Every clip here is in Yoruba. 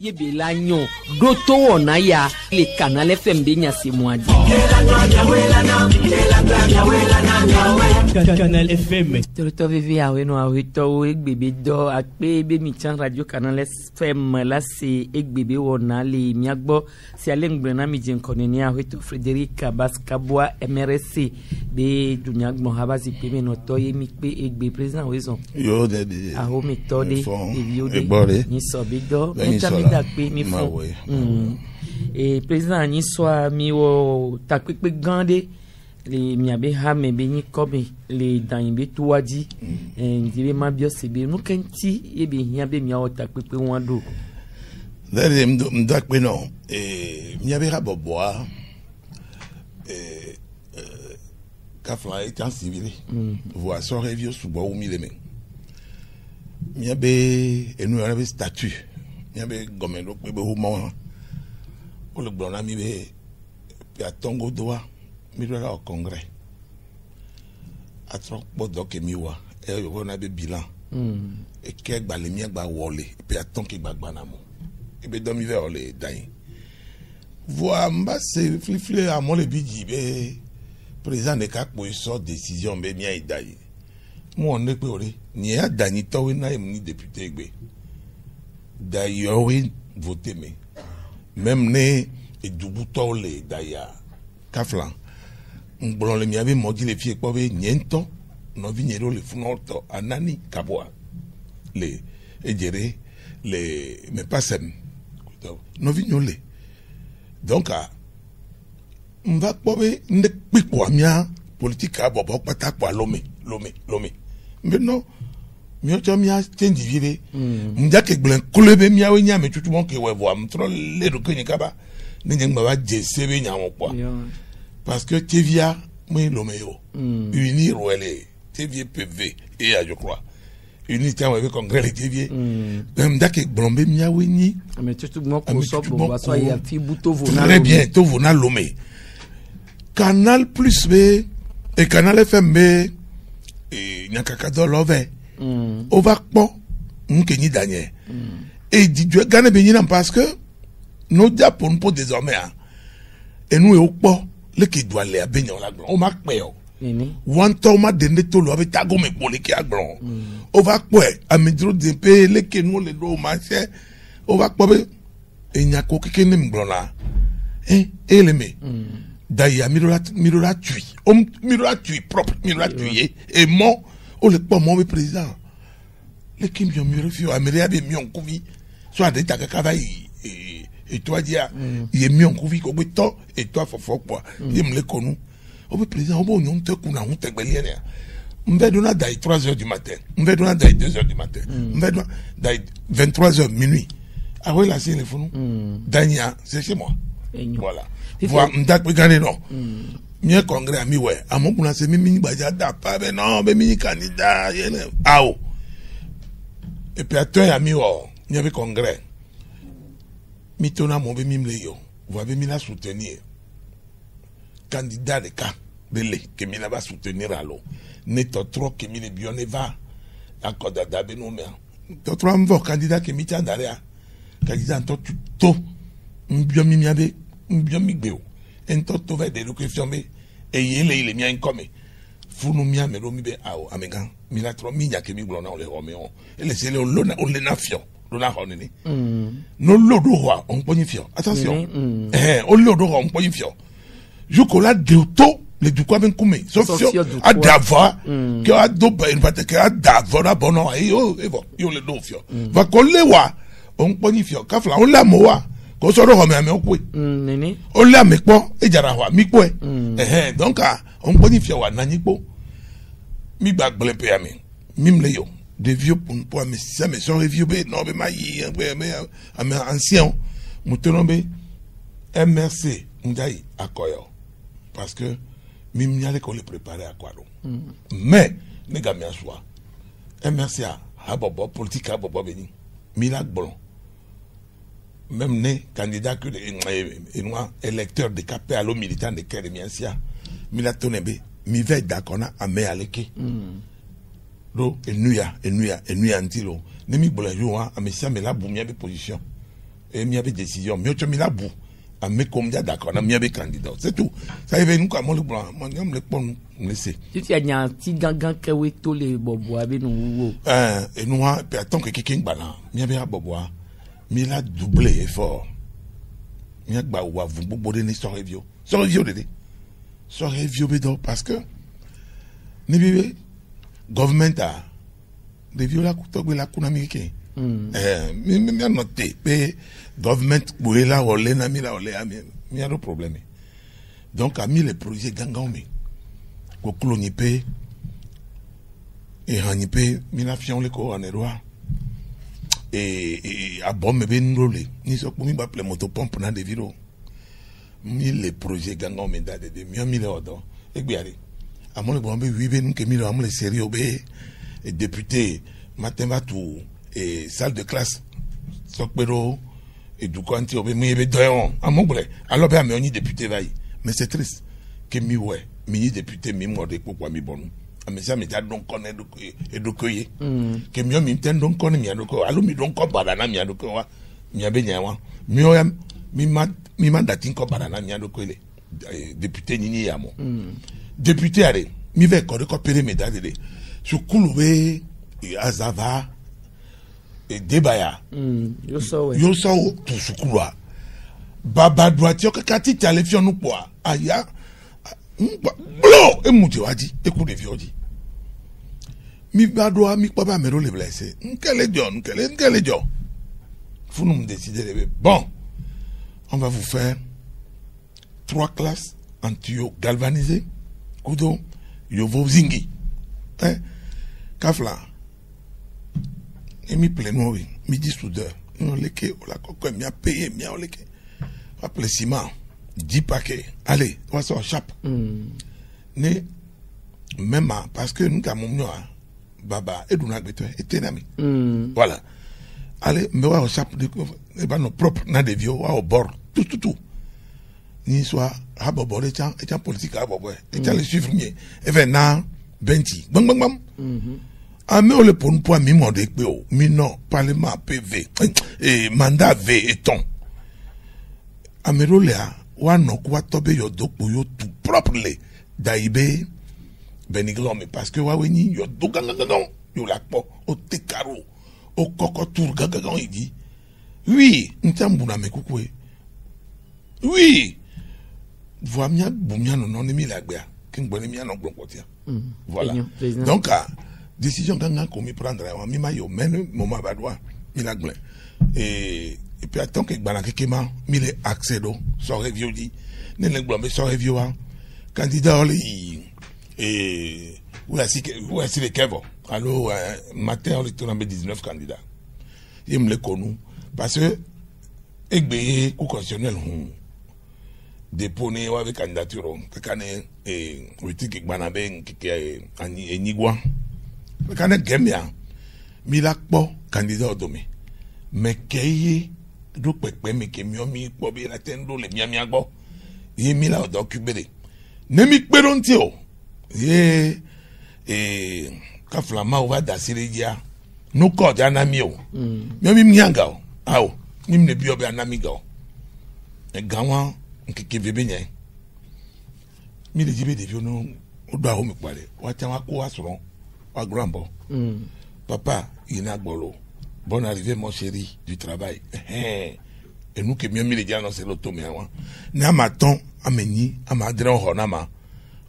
Yebelanyo doto wona ya le canal FM de nyasi mwadi Canal FM Toto vivi awe no awito egbebe do akpe be mi chan radio Canal FM la se egbebe wona le miagbo si alengbe na mi jen koneni awito Frederic Baskabwa MRC be dunyagmo habazi pe me no to ye mi pe egbe president wezon yo de aho mi to de evio de ni so bi do dakpe mi fo et président ni soit mi wo takpe gande les miabe ha me be ni kobe les dan be tuwaji ndibe ma bio sebe no kanti e be hia be mi o takpe won do there ndakpe no miabe ha boboa kafla étant civil voir son review subo ou mileme miabe enu ara be statut miabe gomendo pe be humo o le blona mi be a tongo doa mi do au congrès a trop bodo ke mi wa e yo na be bilan e ke gba le mi gba wole pe a ton ke gba na mo e be do mi ve o le dai voa mba se flifle a mo le biji be président de ka po so décision be mi ai dai mo on le pe ore ni a dani to we na ni député gbe d'ailleurs oui voter mais même né et dubuto le d'ailleurs kaflan ngbon le mi ave modi le fie po be nyento no vignero le funoto anani kabwa le ejere le me passem no vignole donc mva po be ne pipo amia politique abobo pata kwa lome maintenant mi o chamia change vire mja ke glen kulebe mi awe nya me tutu mon ke wevo am tro le ro kenyi kaba ni ngba ba je sebe nya mo kwa parce que TVA moi lomeo uni roele TVA PV et je crois unité avec congrès les TVA mja ke blombe mi awe ni mais tutu mon ko so bo so ya fi buto vona très bien to vona lomé Canal Plus B et Canal FM B et nyakaka do love on va pas n'kenyi Daniel et dit Dieu gagne bien parce que nous Japon pour désormais et nous au pas le qui doit aller à Benyon la on m'a payé one toma de netolo avec tago me pour le qui a blanc on va quoi à métro de payer le qui nous le do marché on va quoi et n'y a quoi qui ne me blanc là et le me d'ailleurs mirora tui mirora tui propre mirora tué et mon o le pas mon président le qui me mieux refio amélia be mieux kuvi soit de ta kava et toi dia il est mieux kuvi ko beto et toi fofo quoi il me le connu o président o bon on te kuna on te gbeliere m've dona dai 3h du matin m've dona dai 2h du matin m've dona dai 23h minuit ah ouais là c'est le fond Dania c'est chez moi voilà voir m'dak pe gane non mieux congrès ami ouais amon kuna se mimi gbaja da pa be non be mini candidat yene ao et puis attends ami oh il y avait congrès mitona mon be mimle yo vous avez mis la soutenir candidat de cas belé que mi la va soutenir alors neto trop que mi le bionne va encore da be no me to trop mvo candidat que mi ta daria candidat to mbio mi miabe mbio mi gbeo ento to va de que fermé et il est mien comme funu mia me lo mi be ao amenga mi la tro mi nya ke mi glona o le romeo et le c'est le lona o le nafio lona honini no lodo wa on poni fio attention o lodo wa on poni fio jukola de to le du kwa ben kume so fio adava que a do ba une pate que adava na bono e o yo le do fio va coller wa on poni fio ka fla on la mo wa ko so ro ho me ame okwe nini o la me po e jara wa mi po donc on poni fio wa na ni po mi bag ble pe ame mi mle yo de vieux pour me ça me sont vieux be non be mai mais ancien mutonombe MRC ndai akoyo parce que mi miale ko le préparer à quoi mais ne ga mi aswa MRC a bobo politique a bobo beni mi la gbon même né candidat que électeur de capé à l'eau militant de Kérémiasia, Mila Tonebe, mi veille d'accord à me aleke. Do, enuya antilo. Nemi boulajoua, à me siame la bou, mi avait position. Et mi avait décision. Mi ocho mi la bou. À me comme d'accord, mi avait candidat. C'est tout. Ça y est, nous, comme le blanc, mon homme le pont, me laisser. Tu as dit un petit gangan qui a tous les bobois, et nous. Et nous, puis attends que quelqu'un bala, mi avait un bobois. Mi l'a doublé effort. Mi a gba ou vous bobo de sorry vieux. Sorry vieux de. Sorry vieux bédo parce que ni bébé government a de vieux la couteau la kuna américain. Mi a noté pe government boule la olé na mi la olé mi a de problème. Donc a mis les projets gangamé. Ko cloni pe et hanipe mi la fion le ko anéroa. Et à bon me ben roulé ni so pour mi ba ple motopompe na de viro mi les projets gangan me da de mi mi le odo e gbiare amon le bon be wi be nu ke mi lo am le sérieux be et député matin va tout et salle de classe so pero et du quanti obe mi be doyon amon bre alors be am oni député vai mais c'est triste que mi ouais mi député mi mo de pourquoi mi bon mais ça me t'a donc connaît et donc que mieux mi t'en donc connaît mi donc allo mi donc badana mi donc wa mi abenya wa mi ma datin ko badana mi donc le député nini ya mo député are mi ve ko récupérer mes dates de sukuluwe azava et debaya yo so tout sukulwa baba droitier que kati tale fion nous quoi aya blo e muje waji e ku de vioji mi badwa mi papa me le blessé nkele jo faut nous décider bon on va vous faire 3 classes en tuyau galvanisé kudo yovo zingi kafla et mi pleno oui mi dit soudeur on leke o la koko mi a payé mi a leke appelé ciment 10 paquets. Allez, on va s'en chape. Ne, même parce que nous avons baba et nous avons été amis. Voilà. Allez, mais on va chape de nos propres na de vieux au bord tout. Ni soit à bord et tiens politique à bord et tiens les chiffres mieux. Et venant 20. Bang. Ah mais on le pour nous point mi monde mi non parlement PV et mandat V et ton. Amerolea wano kwa tobe yo dokpo yo tout properly daibe beniglome parce que waweni yo dogangagon yo la po o tekaro o kokotour gagagon il dit oui ntambuna mekukwe oui voamia bumia non mi lagbea kingboni mi anon gbonkotia voilà donc décision ganga ko mi prendre mi mayo men moment badwa mi lagble et puis attends que bana kekema mille accès do so review dit ne le glombe so review candidat oli et voici le kevo alors matin on est tombé 19 candidats il me le connu parce que egbe ku constitutionnel déponé avec candidature kakane et politique bana ben keke ani enigwa kakane gemia mila kpo candidat domé mais keye do pepe mi ke mi po bi la tendo le mi agbo ye mi la do kubere ne mi pero nti o ye ka flama o va da siregia no ko da na mi o mi nyanga o awo mi ne bi obi anami ga o e gawa nkeke bebe nya mi le jibe de vi no o do awo mi pare wa cha wa ko asoro wa grandbo papa ina gbolo bonne arrivée mon chéri du travail et nous que mieux les gens c'est l'automne na maton ameni amadre honama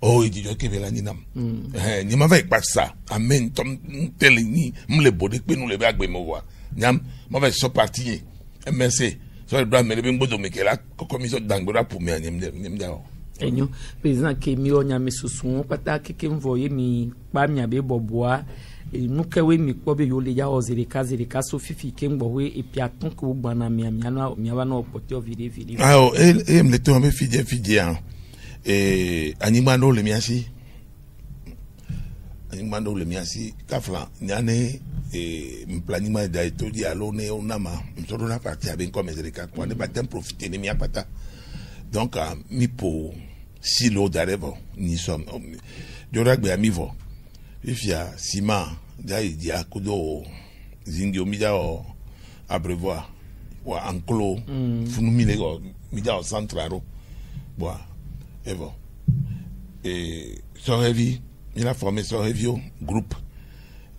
oh il dit que vela ni nam ni ma va pas ça amen tom tel ni me bodé pe nous le ba gbe mo wa nyam ma va so parti MSC so le doit me le bodo me que la commission d'angola pour me nyam da enyo président ke mi onya me susun pata ke mvoye mi pa mi abe boboa nous kewe mi kobe yo le ya ozereka so fifi ke ngbowe et puis aton ko gbana mi ava no pote ovire ah et me le to me fidie et animano le miasi kafla nyane et planning da to di alo ne onama msoro na parti avec comme Ezrika quoi ne pas profiter ne mi apata donc mi po silo d'arrivo ni sommes joragbe amivo if ya sima da idia kudo zindio mida o abrevoir wa enclos funu mi lego mida o centraro bois et bon et so heavy il a formé so heavy groupe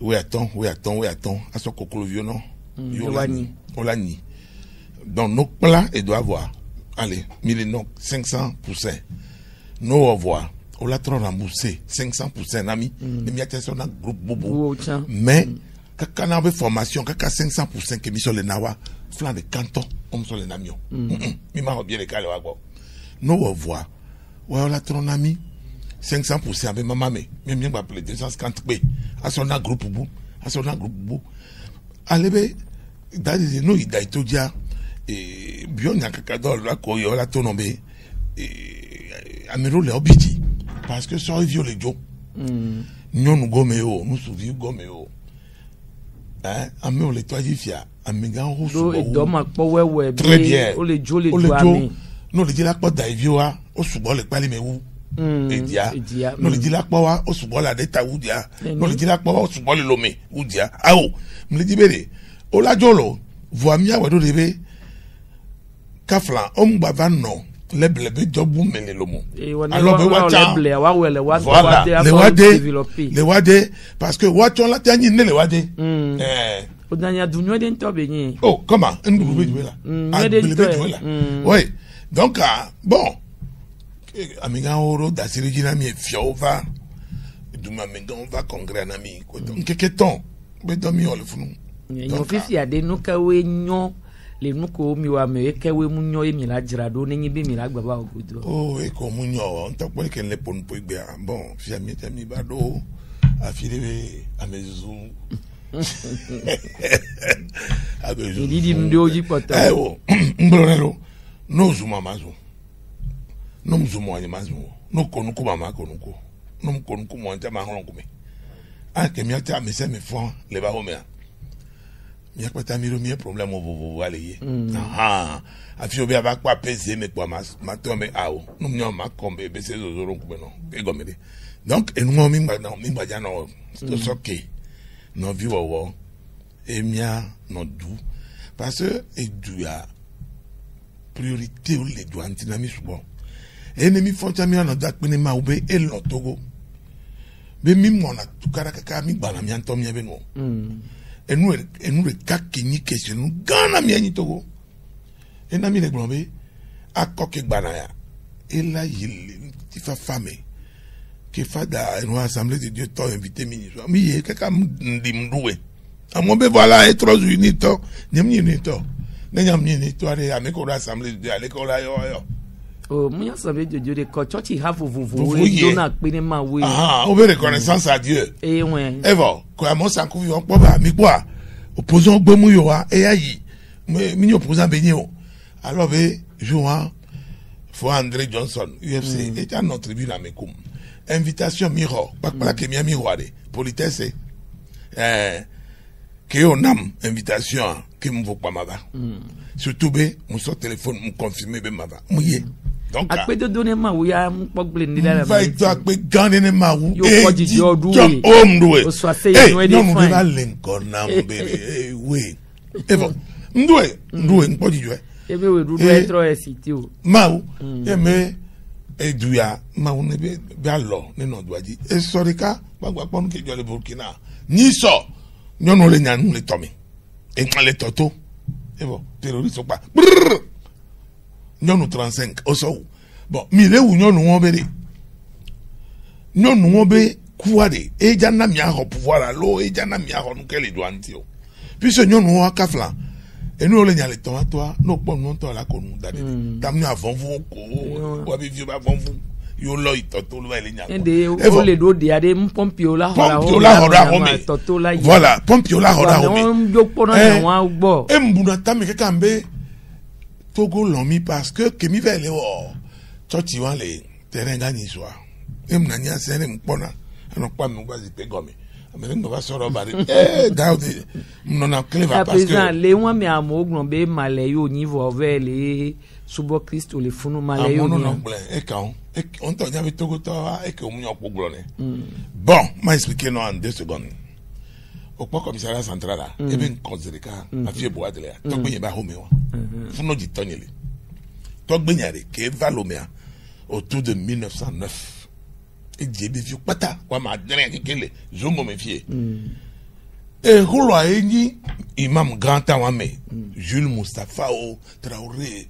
oui attends à son conclusion non on l'a ni donc nos plans et doit avoir allez 500% nous revoir on l'a trop remboursé 500% ami mais il y a son groupe bobo mais quand on a formation quand 500% que mis sur les nawa flanc de canton on sur les namions mi m'a bien les calés nous revoir ouais on l'a trop ami 500% avec ma maman, même bien appeler 250 b à son groupe bout, allez d'ailleurs nous il a tout dia et bien n'a qu'à la coyo la tonombe et amiro le obiti parce que ça viole les jo nous gomeo nous souviens gomeo hein amiro le toi fia amiga rosso très bien o le jo nous le dit la porte d'aivioa au sous le pali mais où edia no le dit la powa o subo la deta udia no le dit la powa o subo le lomé udia awo me le dit bere o la jolo voa mi awedo debe kafla o mgbava no leblebe jobu mele lomo alors be wacha le wade parce que wacha la tani ne le wade o danya dunyo den to be yin oh comment ndu be là oui donc bon amiga oro da sirigina mi fiova duma menga on va congrès na mi ko donc keketon be do mi ole funu no fisi ade no ka we nyo le nu ko mi wa me ke we mu nyo e mi la jira do ne nyi be mi la gbaba ogodo oh e ko mu nyo on to pe ken le pon po igbe bon fi ami temi ba do afile a mezu abezu di ndo ji pota o mbrolo no zuma mazu no mzumo ani mazu no konuku mama konuku no konuku mo ntama hon kume a ke mi ata me se me fon le ba ho me mi akpata mi ro mi problème o wale ye afi obi aba pa pese me kwa ma to me awo no mi ma kombe be se zozoro kume no e gomede donc enu mo mi gba ja no to soke no vi wo emia no du parce que eduya priorité ou les douanes tinami subo ennemi fonchami na dakpene ma ube elo togo be mi mona tukara kaka mi bana mi anto mi ebe no enu re kakinyi keshenu gana mi anyi togo enami le glombe akoke gbana ya ela yile ti fa fame ke fada enu assemblée de Dieu to invité ministre mi ye kaka ndi mduwe amo be voilà et trois unis to nyamni ni to nyamni ni to ale ameko assemblée de Dieu ale ko la yo oh moi ça veut dire de ko church have vous dona pe ma we on veut reconnaissance à Dieu et ouais evo ko amo sanku vi on po ba mi po a opposant gbomu yo wa e ayi mi ni opposant be ni o alors be Joan fo André Johnson UFC et à notre tribune à Mekoum invitation miro pas que mi miro de politesse que on am invitation que me vo pas mava surtout be mon so téléphone me confirmer be mava mouye donc akpe de donner ma ou ya mpogle ni la va to akpe gane ne ma ou yo ko di jodu omdwe o so ase no e no mo ba Lincoln na be we evo ndwe npo di jo ebe we du retro city o ma ou eme eduya ma ou ne be alo ni no duaji e sorika gbagba pon ke jo le Burkina ni so nyono le nyanu le tomi en le toto evo terroriste pa nyonu 35 oso bon mi le wu nyonu won bere nyonu won be kuade e jana mi aho pouvoir alo e jana mi aho nu kele do antio puis ce nyonu won akafla e nu le nyale ton toi no pon non to la konu dade tamni avant vous ko wa bi vi ba avant vous yo lo itoto lo ile nya ende o le do de ade pompio la hora toto la voilà pompio la hora ho mi yo pona wa gbo e mbuna tami ke kambe Togo lomi parce que mi vele o church wan le terrain gani soa e mnanya sene mpona no pa mi gwazi pe gomi mais on va se rebarrer. Eh, Daoudi, non a cleva parce que les moi mais amo grombe malay au niveau vers les subo Christ ou les funu malay au non et quand on t'a dit tout et que on y a pour glonner. Bon, m'a expliqué non en 2 secondes. Au point commissariat central là, et bien considéré la fille bois de l'air. Toi bien ba homéo. Funu dit tonyeli. Toi bien yare que valomea autour de 1909. Et j'ai des vieux pata quoi ma dernière kele je me méfier et roulo aini imam grand tawame Jules Mustafa o Traoré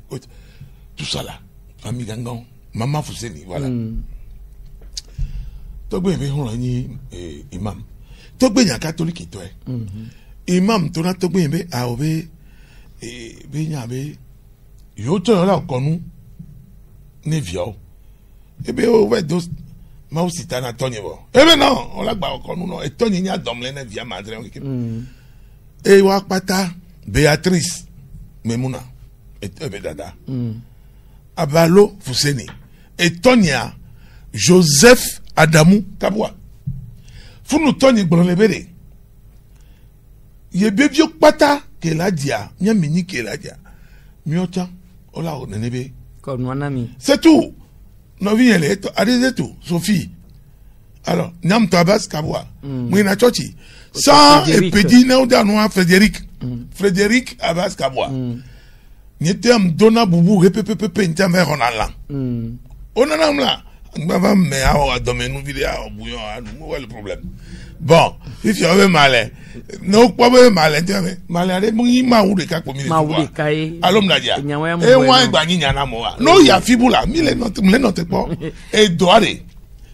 tout ça là famille Gangan maman Fousseni voilà to gbe be roulo aini imam to gbe yan catholique to imam to na to gbe be a obe be nya be yo to la konu ne vio e be o we dos ma aussi t'as Antonio bon eh ben non on l'a pas encore nous non et Tony n'y a domlene via madre et wa pata Béatrice Memuna et dada Abalo Fousseni et Tonya Joseph Adamou Kabwa funu Tony Bronlebere ye bebio pata ke la dia nya mini ke la dia miota ola onenebe comme wanami c'est tout. No vie elle est arrêtez tout Sophie alors nyam tabas kabwa mwina chochi ça et petit na udanoa Frédéric Abbas kabwa nyete am dona bubu repepepe ntame ronala onana mla ngaba me a domenu vidéo bouillon a le problème bon if you have mal no quoi mal ntame mal are mungi ma ure ka komi alom nadia e wa gba nyinya na mo wa no ya fibula mi le note po e doare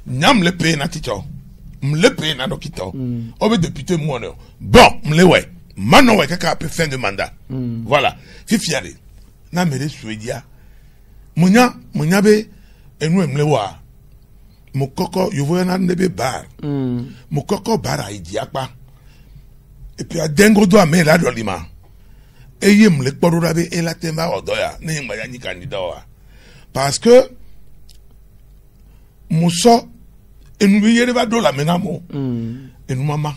nyam le pe na ticho mle pe na dokito obe député mo no bon mle we mano we ka pe fin de mandat voilà fifiare na mere suedia munya be enu mle wa mukoko yovo na ndebe bar mukoko bara idiapa et puis a dengo do amela dolima eye mle kporura be elatemba odoya na yimba ya ni candidat wa parce que muso enu yere ba do la menamo enu mama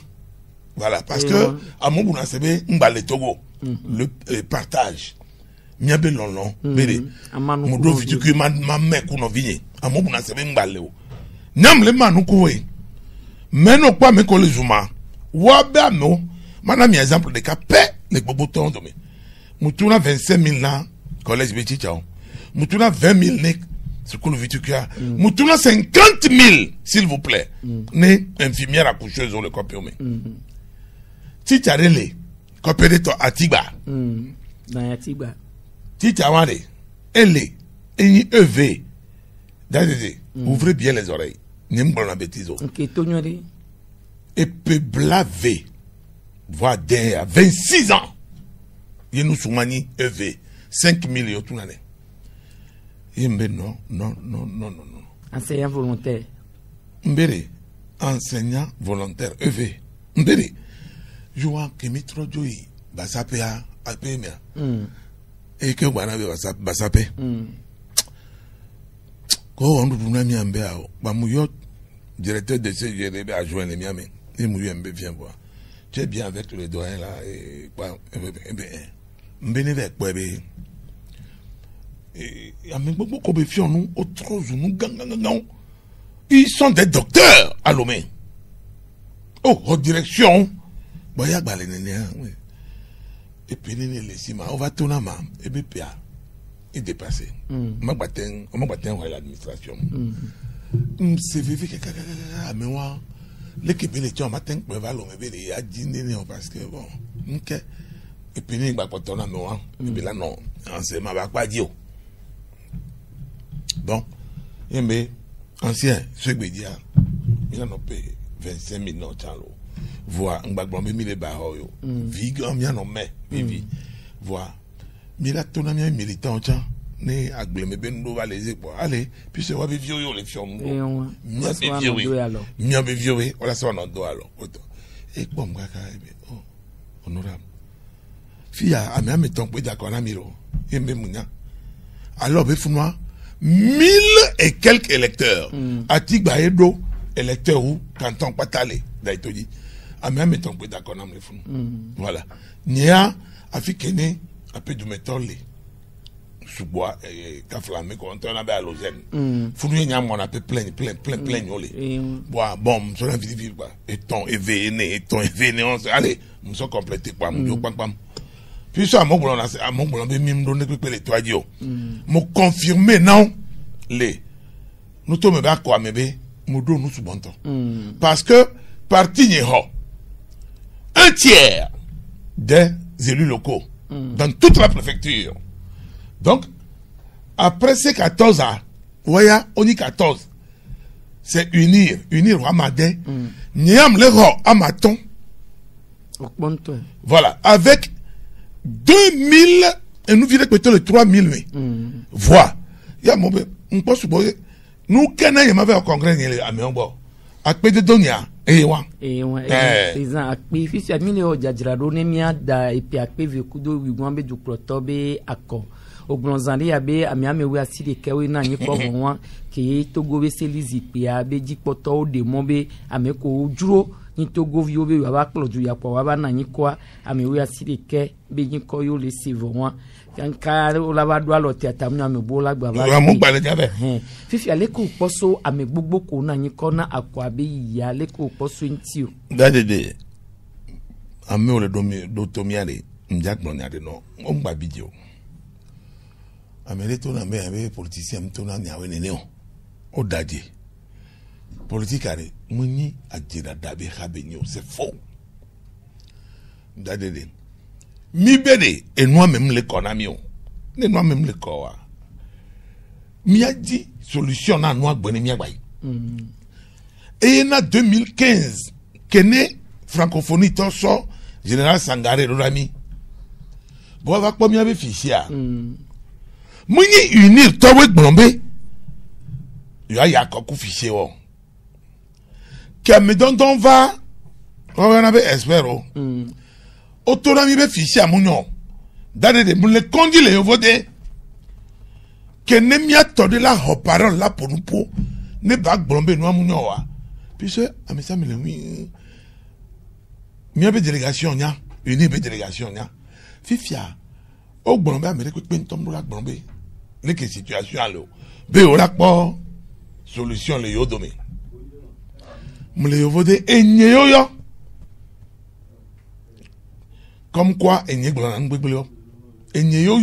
voilà parce que amobu na sebe ngba Togo le partage nyabe lonlon bere modo vituku ma me kuno vinye amobu na sebe ngba le o nyam le manu kuwe meno kwa me ko le zuma wa ba no mana mi exemple de cas pe le bobo ton do me mutuna 25 000 na collège Betichao mutuna 20 000 ne school vitukia mutuna 50 000 s'il vous plaît ne infirmière accoucheuse le copiome ticharele copier to Atiba dans Atiba ticharale elle eni EV d'ailleurs ouvrez bien les oreilles n'importe la bêtise et peut blaver voire derrière 26 ans il nous soumani EV 5 millions tout l'année non enseignant volontaire mbere enseignant volontaire EV mbere joa kemitro joyi basapea apemia et que bana be basape ko on duna mi ambe a ba mu yo directeur de CGD be adjoint les miami et mu yo mbe vient voir tu es bien avec le doyen là et quoi mbene ve ko be et amen beaucoup ko be fion nous autres nous gangan ils sont des docteurs à Lomé en direction boya gbalé nene et puis les sima on va tourner ma et BPA est dépassé on m'a battu l'administration c'est vivé que mais moi l'équipe les gens matin pour va l'homme et a dîner parce que bon OK et puis il va pas tourner moi et puis là non c'est ma va pas dire bon mais ancien ce que dire il en a payé 25 000 non chalo voir un bagage mais mille barres yo vigan bien non mais vivi voir mais là ton ami militant tiens né agbleme ben do va les quoi allez puis c'est va vivre yo les fions mia be vieux on la so non do alors et bon kaka oh honorable fia ami meton pe d'accord na miro yembe munya alors be funwa 1000 et quelques électeurs Atigba Edo électeurs ou canton Patale d'Aitoji même temps que d'accord nam le funu voilà nia afikene ape du metole suboa ka flamé ko on a ba l'ozène funu nya mon ape plein olé bon so la vie quoi éton éveillé allez nous sommes complétés quoi mon pam puis ça mon boulon be mi donner que les toi dio mo confirmer non les nous tombe ba quoi mebe mo do nous sous bon temps parce que parti ni ho un tiers des élus locaux dans toute la préfecture. Donc, après ces 14 ans, voyez, on dit 14, c'est unir Ramadé, Niam le Ro Amaton. Voilà, avec 2000, et nous virons peut-être le 3000 voix. Il y a mon on peut supposer, nous, Kenya, il m'avait au congrès, il y a un bon. À côté de Donia. Président akpe fisi admine o jajrado ne mia da epi akpe vekudo wigwambe du protobe akko ogbonzande yabe amiame we aside kewe na nyi ko won ke togo be selizi pe abe jipoto o de mobe ameko ojuro ni togo viobe wa ba ploju yapo wa ba na nyi ko ame we aside ke be nyi ko yo le sivo won kanka la ba do alo tiata mu ame bo la gba ba mo gba le jabe fifi aleko poso ame gbogbo ko na nyi ko na akwa be ya aleko poso ntio dadede ame ole do tomiare njak no nyade no o gba bidio ame le to na me ame politicien to na nyawe nene o daje politique are muni ajira dabe khabenyo c'est faux dadede mi bede et moi même le konamio ne moi même le koa mi a dit solution na noa gboni mi agbai et na 2015 kene francophonie to so général Sangaré Rorami bo va po mi ave fichia muni unir to we gbombe ya koku fichier wo que me don va on va na be espero autonomie be fichier amunyo dade de le condi le vote que ne mia to de la parole là pour nous pour ne ba gbombe no amunyo wa puis amisa me le wi mi be délégation nya une be délégation nya fifia o gbombe amere pe ntom la gbombe le que situation allo be ora po solution le yodomi me le vote enye yo comme quoi enye gblan gbegbleo enye yo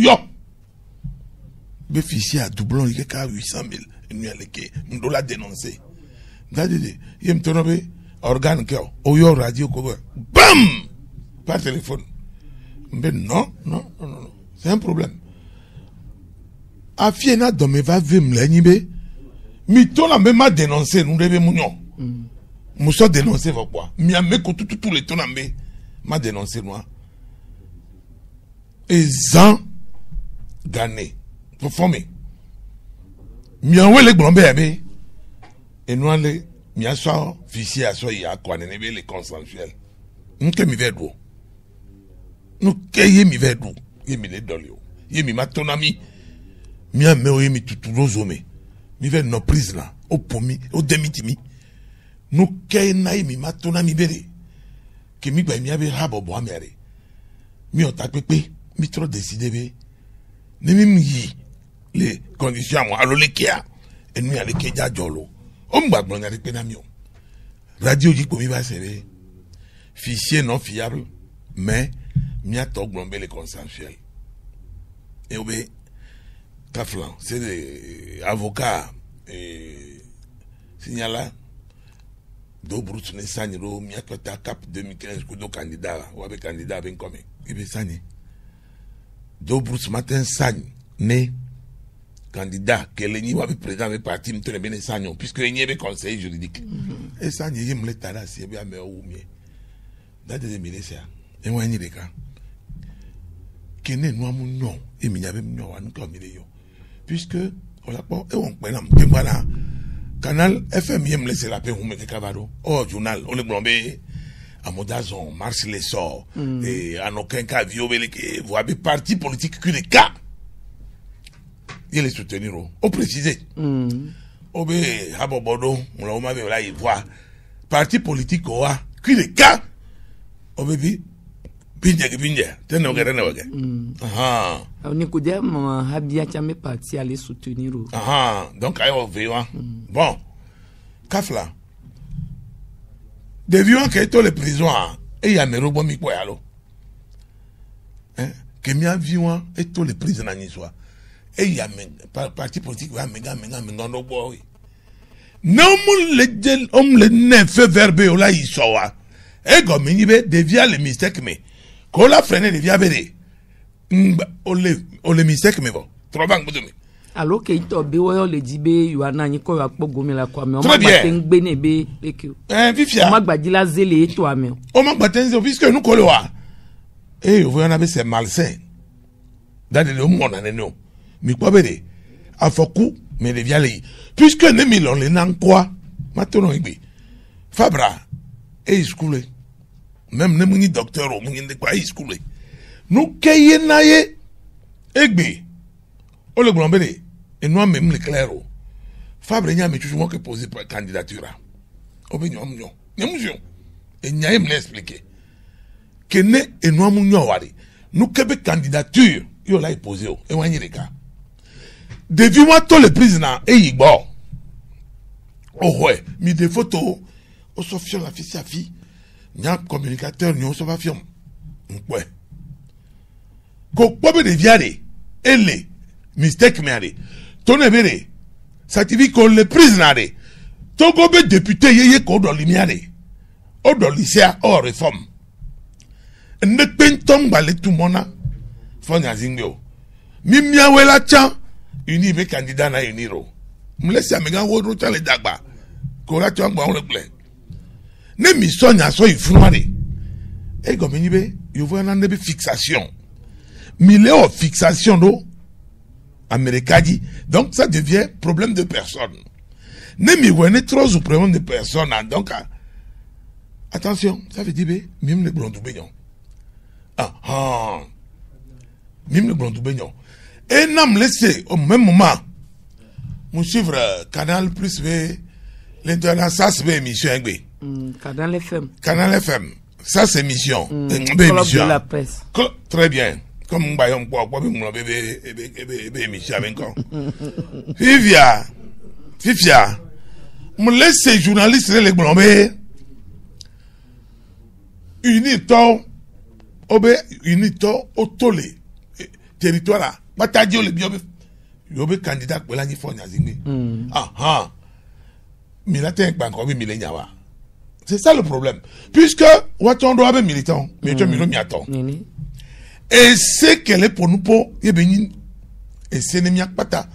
be fichier à doublon il ka 800,000 nous aleke ndo la dénoncer dadede yem tonobe organe ke o yo radio ko bam par téléphone mais non c'est un problème afiena do me va vim la nyibe mi to la même dénoncer nous debe munyo muso dénoncer pourquoi mi ame ko tout les tonambe m'a dénoncé moi et Jean Gane pour former mianwe le glombe abe et nous le miaso fichier aso ya kwa nebe le consensuel nke mi vedo nous keye mi vedo yemi le dolio yemi matonami miame o yemi tutulozome mi ve no prise là au pomi au demitimi nous keye na yemi matonami bere ke mi gba mi abe habo bo amere mi o ta pepe mi trop décidé be ne mi yi les conditions moi allo le kia et nous aller keja jolo o mba gbon ya pe na mi o radio ji ko mi ba sere fichier non fiable mais mi a to gbon be le consensuel et obé Kaflan c'est des avocats et signala do brut ne saniro mi a kota cap 2015 ko do candidat ou avec candidat ben comme ibe sani do brut matin sagne né candidat que l'ennemi va président avec parti me tenir bien sagnon puisque l'ennemi est conseiller juridique et ça n'y me l'état c'est bien mais ou mieux date de milicia et moi ni beka que ne nous amon non et mi avait non an comme il yo puisque on l'a pas et on prenant que voilà canal FM me laisser la paix ou me cavado oh journal on le blombé à Modazon marche les sorts et en aucun cas violer que vous avez parti politique que les cas il les soutenir au préciser obé habobodo on l'a m'a là il voit parti politique quoi que les cas o baby binje tena ngere wage on écoute mon habia chamé parti aller soutenir donc ayo vewa bon kafla devions que tous les prisons et ya mero bo mi po yalo que mi avion et tous les prisonniers ni soit et ya parti politique va menga no bo non le neuf verbe o la isowa e go mi be devia le mistake me ko la freiner devia bere o le mistake me bo trop bang bo mi alors que ito be wo le dibe yuana ni ko apo gomi la kwa me o ma gba ten gbe ne be leke fifia o ma gba di la zele to ame o ma gba ten zo puisque nous ko le wa vous en avez c'est malsain dans le monde na no mi kwa bere afoku me devia le puisque ne mi lon le nan quoi maintenant igbe fabra schoolé même ne muni docteur o muni de quoi schoolé nous keye naye egbe o le gbonbele et nous même le clairo fabre nya me chuchu mo que poser candidature o be nyom et nya me l'expliquer que ne et nous mu nyo wari nous kebe candidature yo la poser o e wani reka devi moi tous les présidents et igbo oh ouais mi des photos o so fion la fille nya communicateur nyo so va fion ouais ko pobe de viare ele mistake me ale tone bere certificat le prisonnier to go be député yeye ko do limiare o do lycée o réforme ne pentom bale tout mona fonya zingyo mi miawela cha uni be candidat na uniro mlesi amega wo ro cha le dagba ko la cha ngba on le ple ne mi sonya so ifunware e go mi be yo vo na be fixation milléo fixation do américaine donc ça devient problème de personne ne mi wene trop ou problème de personne donc attention ça veut dire même le blondou beignon même le blondou beignon et nam laisser au même moment mon suivre Canal Plus v l'internet ça c'est émission Canal FM ça c'est émission émission de la presse très bien comme bayom quoi mon bébé émission avec encore Fifia me laisser journaliste les glomber unito otole territoire là batadio le biobe yobe candidat pour la ni fonya zingé militant banko bi milenya. C'est ça le problème puisque waton do abe militant mais tu milo miaton et c'est qu'elle est pour nous pour yebeni et c'est ne miak pata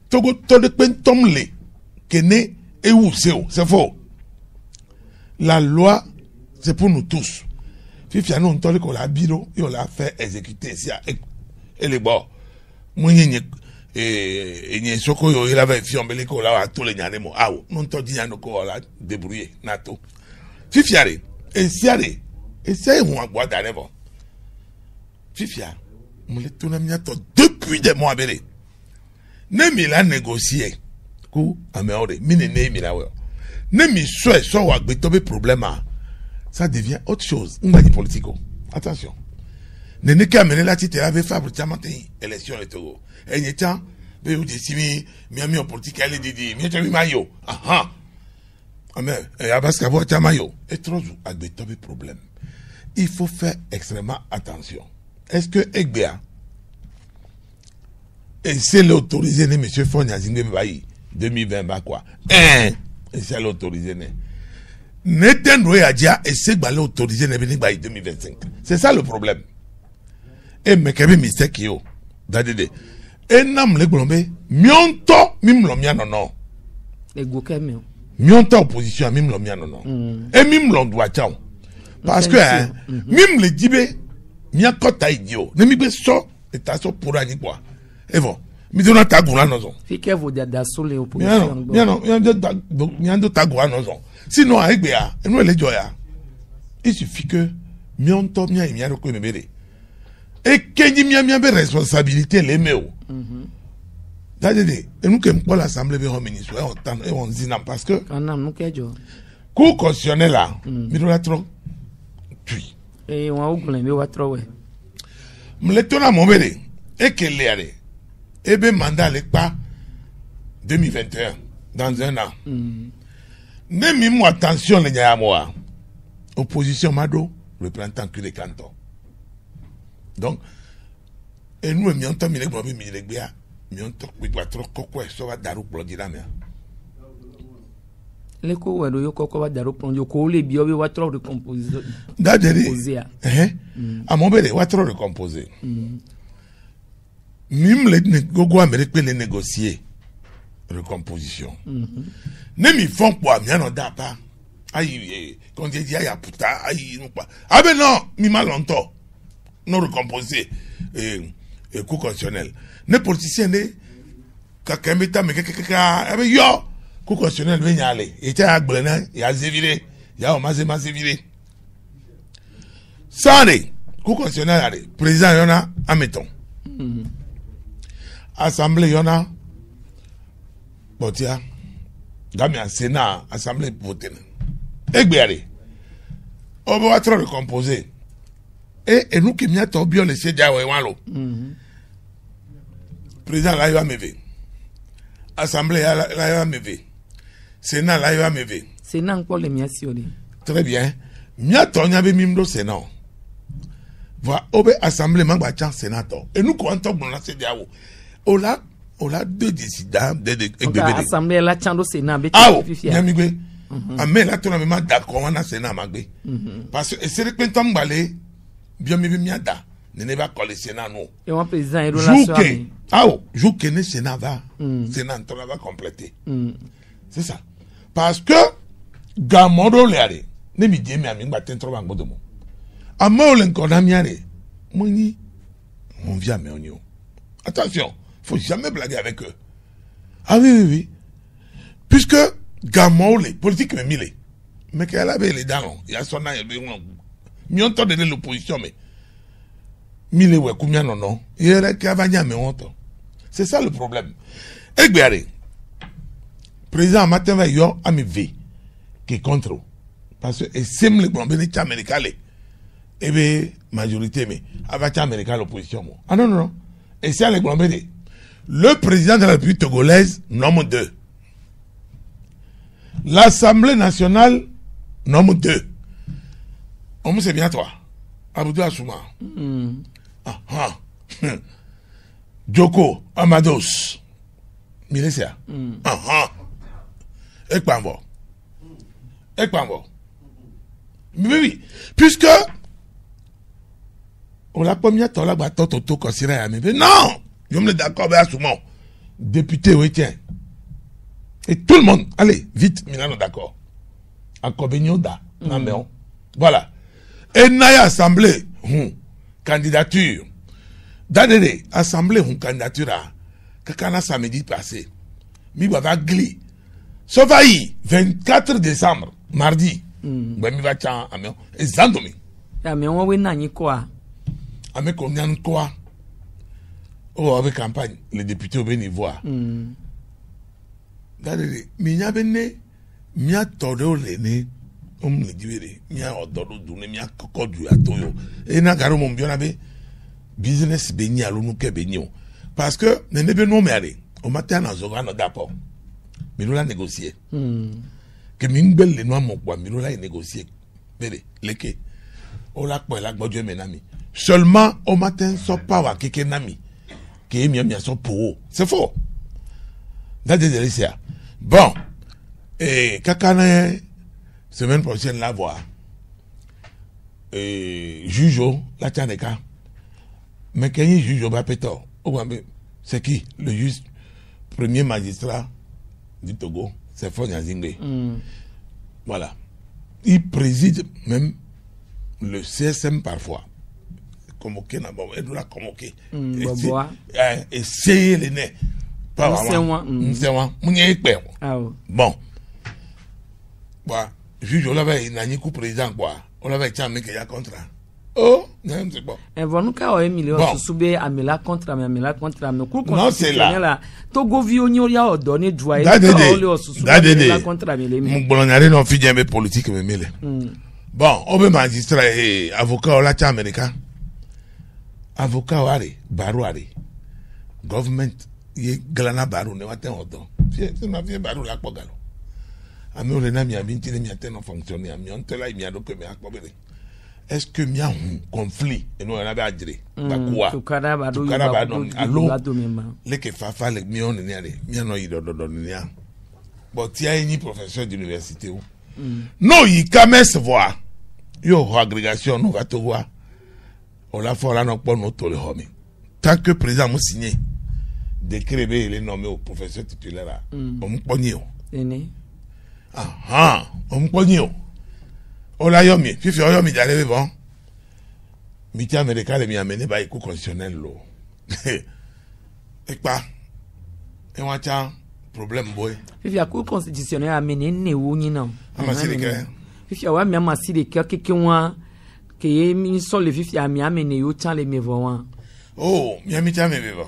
togo to de pentomle kene et où c'est faux la loi c'est pour nous tous Fifia non tole ko la biro yo la fait exécuter ça et les bords moyenye et soko yo il avait fiambele ko la to le nyane mo awo non to di nyane ko la débrouiller nato Fifiare et siare et c'est on agwa d'arevo Fifia mo le tona miato depuis des mois belé ne mi la négocier ku ameore mi ne mi la we ne mi so wa gbe to be problème ça devient autre chose. On va dire politico. Attention. Ne n'est qu'à mener la tite avec Fabre Tiamati, élection et Togo. Et n'y a mais vous dites, mi en politique, elle est dit, mi a maillot. Mais, Abbas Kavo Tiamayo. Et trop, avec des problèmes. Il faut faire extrêmement attention. Est-ce que Egbea, et c'est l'autorisé, monsieur Fonya Zingé 2020, bah quoi? Et c'est l'autorisé, Neten Royadia et c'est balé autorisé ne venir 2025. C'est ça le problème. Et me kebe mistake yo. Dadede. Et nam le glombe mionto mim lo mia non. Le gokemio. Mionto opposition mim lo mia non. Et mim lo doit chao. Parce que mim le dibe mia kota idio. Ne mi be so et ta so pour ani quoi. Et bon. Mi dona tagula nozon. Fike vous da so le opposition. Non, miando tagula nozon. Sinon, avec Béa, nous les joya. Il suffit que mion to mia et mia roko mebere. Et kenji mia be responsabilité les méo. Dadede, et nous que pour l'assemblée be ho ministre et on zina parce que nous kejo. Cour constitutionnelle là, mi do la trop. Puis Et on a oublié mais watro ouais. Mletona mobere et que l'ère et ben mandat le pas 2021 dans un an. Ne mis-moi attention les Niamoa. Opposition Mado, représentant que les cantons. Donc, et nous, nous avons mis les gros militaires, nous avons trop quoi, ça va daru pour dire mais. Les co ouais, yo quoi va daru pour yo ko les bio wa trop recomposer. D'ailleurs, à mon bébé, wa trop recomposer. Même les gogo américains les négocier recomposition. Ne mi font quoi, bien non d'apa. Aïe, quand il dit aïe putain, aïe non pas. Ah ben non, mi mal longtemps. Non recomposé et coup constitutionnel. Ne politicien ne kakembeta mais kaka abe yo coup constitutionnel vient aller. Et tiens à Gblena, il a zéviré, il a au zéviré. Ça allez, coup constitutionnel allez. Président yona admettons. Assemblée yona Botia, Gamia Sénat, Assemblée voter. Egbeare. On va trop recomposer. Et nous qui m'y a bien laissé dire ouais walo. Président là il va me ver. Assemblée là il va me ver. Sénat là il va me ver. Sénat encore les miassioni. Très bien. M'y a tonya be mimdo Sénat. Va obe Assemblée mangba chan sénateur. Et nous quand on a laissé dire on a deux décidants de l'Assemblée la chando Sénat be nyamigwe mais là tu n'as même d'accord on a Sénat magbe parce que c'est que tant balé bien miada ne va coller Sénat non et mon président est relation joue que ne Sénat va Sénat on va compléter c'est ça parce que gamodo leare ne mi die mi ami ngba tentro ba ngodo mo amo le nkona mi are mo ni on vient mais on yo attention faut jamais blaguer avec eux. Ah oui. Puisque Gamon, les politiques me mille. Mais qu'elle avait les dents, il y a son âge, il y a donné l'opposition, mais mille ouais, combien non. Il y a qu'à venir, mais honte. C'est ça le problème. Et bien, président Matin va y avoir un V qui est contre. Parce que c'est le problème des Américains. Et bien, majorité, mais avec les Américains, l'opposition. Ah non. Et c'est le problème. Le président de la République togolaise, nombre 2. L'Assemblée nationale, nombre 2. On me sait bien toi. Aboudou Assouma. Djoko Amados. Milesia. Ekpambo. Mais oui. Puisque on l'a pas mis à temps là, toto considéré à mes non! Je me d'accord avec Assouma. Député, oui, tiens. Et tout le monde, allez, vite, Milano d'accord. Encore Benyoda, voilà. Et Naya Assemblée, candidature. D'année, Assemblée, candidature à Kakana samedi passé. Mi va gli. Sauvaï, 24 décembre, mardi. Mi va tchan, amion. Et Zandomi. Amion, oui, nani quoi? Amion, combien quoi? Oh, avec campagne, les députés au Bénivoire. Regardez, mais il y a bene, il y a todo l'année, on me dit, il y a ododo d'une, il y a cocodu à toyo. Et n'a garo mon bien abe, business béni à l'ounou ke béni. Parce que, n'est pas non mais au matin, on a zogan d'apport. Mais nous l'a négocié. Que mingbel les noirs mon quoi, mais nous l'a négocié. Bébé, leke. On l'a quoi, l'a bodje menami. Seulement, au matin, so pas wa keke nami. Qui est bien son pour c'est faux. Bon, et Kakane, semaine prochaine, la voix. Et Jujo, la Tchaneka. Mais quand il Jujo Bapeto, c'est qui? Le juge, premier magistrat du Togo, c'est Fonya Zingé. Voilà. Il préside même le CSM parfois. Convoqué, et nous l'a convoqué. Essayez les nez. Pas vraiment. Bon. Juge, on l'avait, il coup président, quoi. On l'avait été amené qu'il y a contrat. Oh, non, c'est bon. Et voilà, quand on a mis le soubé, amela contre, non, c'est là. Togo Vionio, il y a donné droit. D'adé. Mon bolonare non fidèle mais politique, mais mêlé. Bon, on veut magistrat et avocat au latin américain. Avocat wari, baru wari. Government, ye galana baru ne waten odo. C'est ma vie baru la pogalo. Ami on rena mi abinti ne mi aten non fonctionner ami on tela mi ado que mi akobere. Est-ce que mi a un conflit et nous on a adré. Ba quoi? Tukara badu allo. Le que fafa le mi on ne ale. Mi no ido do ni a. But il y a ni professeur d'université ou. Non, il commence voir. Yo agrégation nous va te voir. On l'a fait là non pas nous le homme. Tant que président m'a signé décret il est nommé au professeur titulaire. On m'pogné. On m'pogné. On l'a yomi, fifi yomi d'aller bon. Miti américain les mi amené ba écoute constitutionnel lo. Et pas. Et on a problème boy. Fifi a cour constitutionnel amené ne ou ni non. Amasirika. Fifi a wa mi amasirika kekenwa ke mi so le fifi a mi amené yo chan le mevoan. Oh, mi amita me vivo.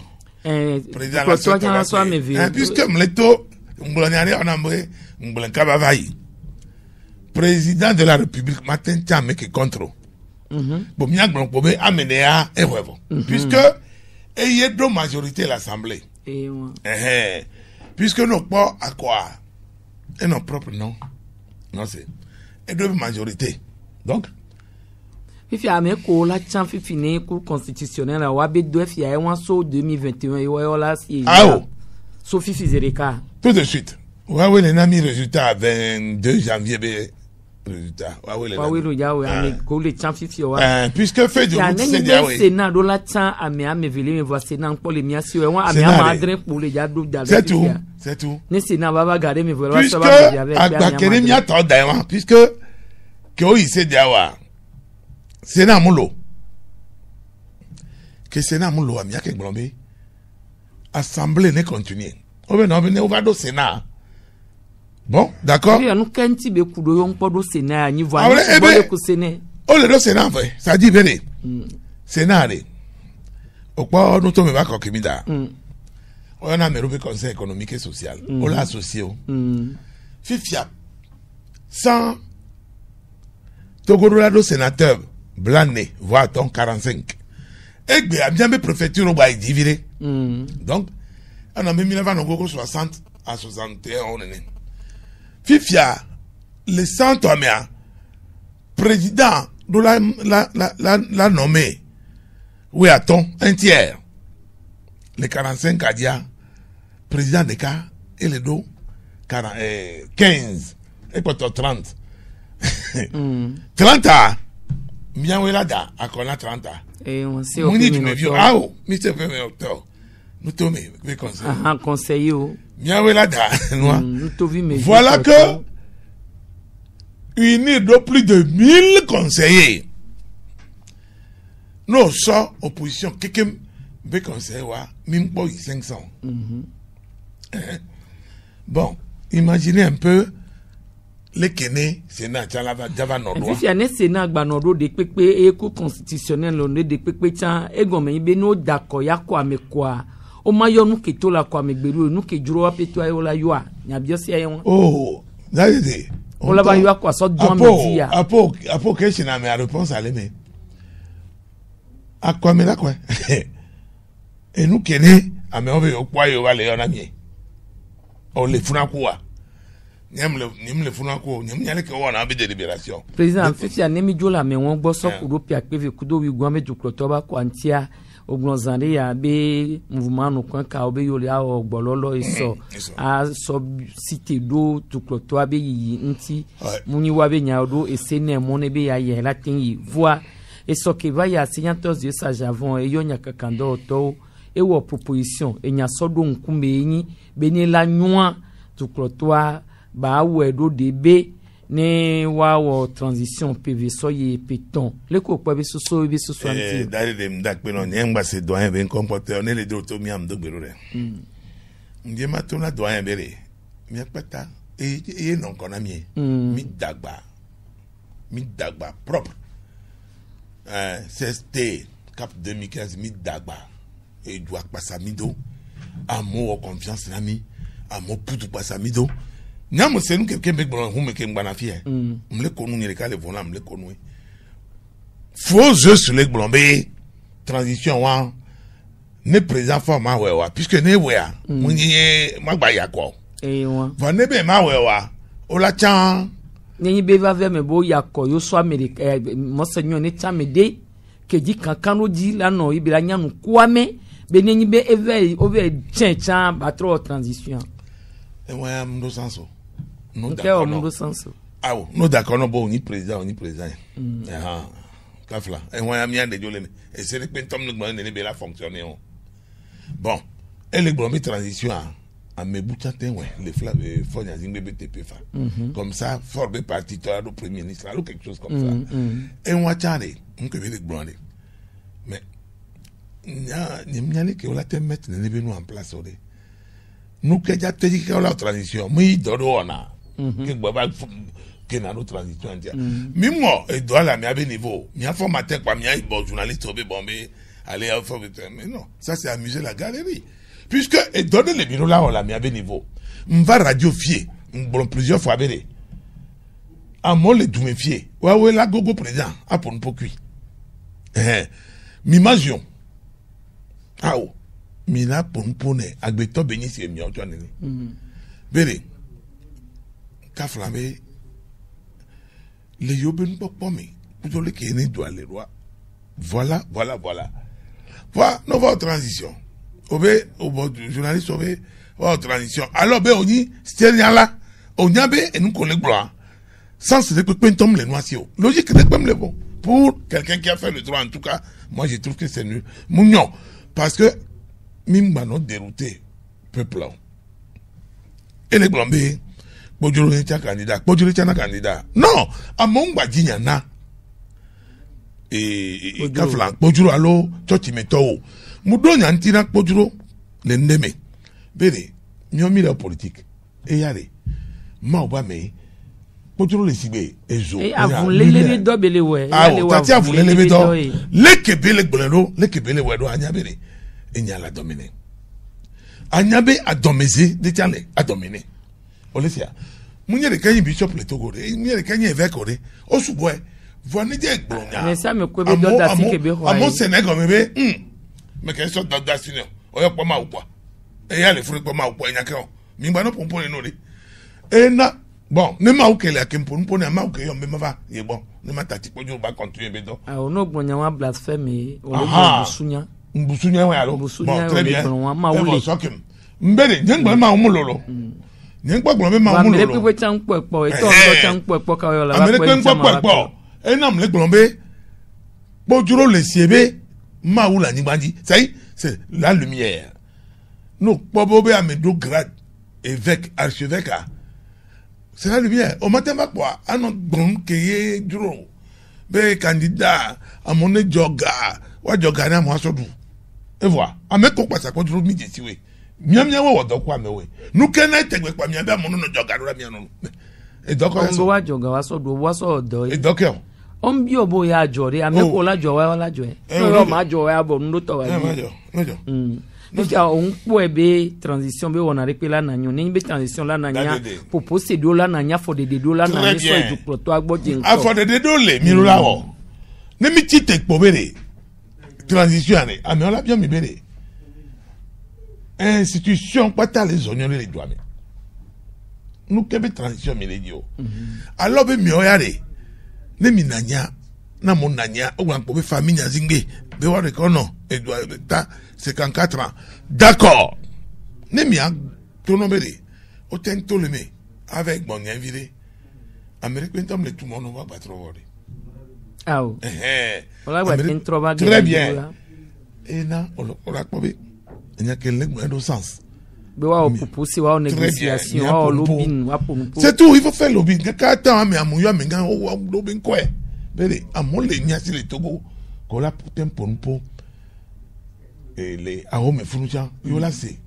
Président la so me vivo. Puisque mleto mblonyari onambe mblenkaba vai. Président de la République matin tame ke contrôle. Bon mi agbon pobe amené a ewevo. Puisque ayé do majorité l'Assemblée. Puisque nos pas à quoi et nos propres non. Non c'est et de majorité. Donc Fifi a me ko la chan fifi ne cour constitutionnelle wa be do fi a won so 2021 e wa la si. So fifi zereka. Tout de suite. Wa we les nami résultat 22 janvier be résultat. Wa we lo ya we a me ko le chan fifi wa. Puisque fait du Sénat do la chan a me vele me voir Sénat pour les miasi we won a me madre pour les ya do da. C'est tout. Ne Sénat baba garder me voir ça va avec agba mi ato da puisque que o ise dia wa Sénat mulo. Que Sénat mulo a mi ake glombe. Assemblée ne continue. On va do Sénat. Bon, d'accord. Oui, nous kanti be kudo yon podo Sénat ni voix. Ko Sénat. O le do Sénat fait. Ça dit bene. Sénat re. O pa nous to me ba ko kimida. On a me conseil économique et social. On l'a associé. Fifia. Sans Togodolado sénateur Blané, voire ton 45. Et bien, bien mes préfectures au bail divisé. Donc, on a mis 1960 à 61, on est. Fifia, le centre président de la nommé, oui, attends, un tiers. Les 45 à dia, président des cas, et les deux, 15, et quoi, 30. 30 ans, miawelada, à qu'on a 30 ans. Et on sait au premier Mr. Premier Octobre. Nous tombons, les conseils. Conseiller. Miawelada, nous voilà que, unis de plus de 1000 conseillers, nous sommes opposition, quelqu'un, be conseiller, même pas 500. Bon, imaginez un peu, les Kéné, Sénat, Java Nordwa. Si y Sénat, Gbanordo, de Pepe, et cour constitutionnel, on est de Pepe, et gomme, il no d'accord, ya quoi, mais quoi. Au maillot, nous qui la quoi, mais belou, nous qui jouons à pétoyer au la yoa. N'y a bien si ayon. Oh, d'ailleurs, on l'a eu à quoi, ça doit me dire. Apo, question à ma réponse à l'aimer. À quoi, mais là, quoi. Et nous, Kéné, à me envoyer au poids, on va les en amier. On les fout en quoi. Président, Fifi a nemi jola me won gbo so kudo pia pe kudo wi gwa me jukloto ba kwantia ogbonzande ya be mouvement no kan ka obe yole a ogbololo iso a so cité do jukloto abe yi nti muni wa be nya do esene mo ne be ya ye latin yi voix et so ke va ya signateurs de sa javon e yonya kakando to e wo proposition e nya so do nkume yin be ni la nwa jukloto ba wedo debe ne wa wo transition PV soye péton le ko pa be soso be soso anti dali dem dak pe non nyamba se doyen ben comporter on les deux to mi am do gbero re ndie ma to na doyen bere mi apata e non kona mi mi dagba propre CST cap 2015 mi dagba e doit passer mido amour confiance na mi amour putu passer mido nyam senu quelqu'un be gbon hu me ke ngba na fie mle konu ni ka le vola mle konu faut je sur les blombe transition wa ne président format wa puisque ne wa munye magba yakọ va ne be ma wa o la chan ni be va vers me bo yakọ yo so america monseigneur ne chamede ke di kankan no di la no ibira nyanu kwame be ni be eve over chan batro transition e wa am do senso no d'accord no senso ah no d'accord no bo ni président Kafla et wa am ya de jolene et c'est que tom le gouvernement ne be la fonctionner bon et le gouvernement transition à me bouchatin ouais les flaves fonya zingbe BTP fa comme ça former parti toi le premier ministre ou quelque chose comme ça et on va charler on que le gouvernement mais nyali que on la te mettre ne be nous en place ode nous que ja te dit que la transition mi dodo ona que baba que na no transition dia mi mo e do la mi abe niveau mi a formateur quoi mi a bon journaliste obe bombe aller à faire mais non ça c'est amuser la galerie puisque et donner les bureaux là on l'a mis à bas niveau on va radiofier bon plusieurs fois béré à mon le doumefier ouais la gogo président à pour nous cuit m'imagion ah oh mi la pour nous poner agbeto béni c'est mi ojo nene béré ka flamé les yoben popo mi pour le que ne doit les rois voilà notre transition obé au journaliste obé votre transition alors be oni steriala onyabe et nous collègues blancs sans se que pentom les noisio logique de comme le bon pour quelqu'un qui a fait le droit en tout cas moi je trouve que c'est nul mounion parce que mimba non dérouté peuple et les blancs be bojoro ni candidat non à mon badjinya na et kafla bojuro alo church meto mudo nyantina bojuro le ndeme bere nyomi la politique e yare ma oba me bojuro le sibe ezo e avulele do bele we ale wa tati avulele do lekebele gbolero lekebele we do anyabere enyala dominer anyabe adomeze de tiale adominer olesia munye de kanyi bishop le togo de munye de kanyi évêque ore osubo voici des gblonya mais ça me kwebe do da fi kebe ho amo Sénégal mebe me ke so da sino oyo po ma upo e ya le furu po ma upo enya ke o mi gba no pompo ni no de e na bon ne ma ukele akempo npo na ma uke yo me ma ye bon ne ma tati pojo ba continuer be do ah ono gblonya wa blasphème o le busunya wa alo bon très bien ma sokim mbere njengba ma umu lolo njengba gblo me ma umu lolo amere pe chan popo e to ndo chan popo ka yo la ba popo enam le glombe bojuro le siebe maoula nibandi c'est la lumière nous pobobe amedo grade évêque archevêque c'est la lumière au matin va quoi anon bon keye duro be candidat à mon joga wa joga na mo asodu et voilà ameko pasa ko duro mi jesiwe miamia wo do kwa mewe nu kena tegbe kwa miamia mo no joga do la miano e doko so wa joga wa sodu wa so do e doko on bi obo ya jore ameko la jowa wala joe no ma jowa abo ndo to wa mejo donc on po ebe transition be wona repela na nyo ni be transition la na nya pour posséder la na nya for de do la na ni so du proto agboje nko for de do le mi ru lawo ne mi ti te po bere transition ani ami ola bien mi bere institution pata les oignons les doigts mi nous kebe transition mi le dio alors be mi oyare ne minanya na monanya o gwan po be famille zingbe be wa rekono Edouard ta 54 ans d'accord ne mi a tonomere o tento le me avec mon invité Amérique pentom le tout monde va battre wori ah voilà va intro va très bien et na o la po be enya quel le sens be wa proposer wa négociation wa lobbying wa pour c'est tout il faut faire lobbying ka ta mais amuyo amenga o lobbying quoi bele amon le nyasi le Togo ko la tempo npo et les arômes funucha yo la c'est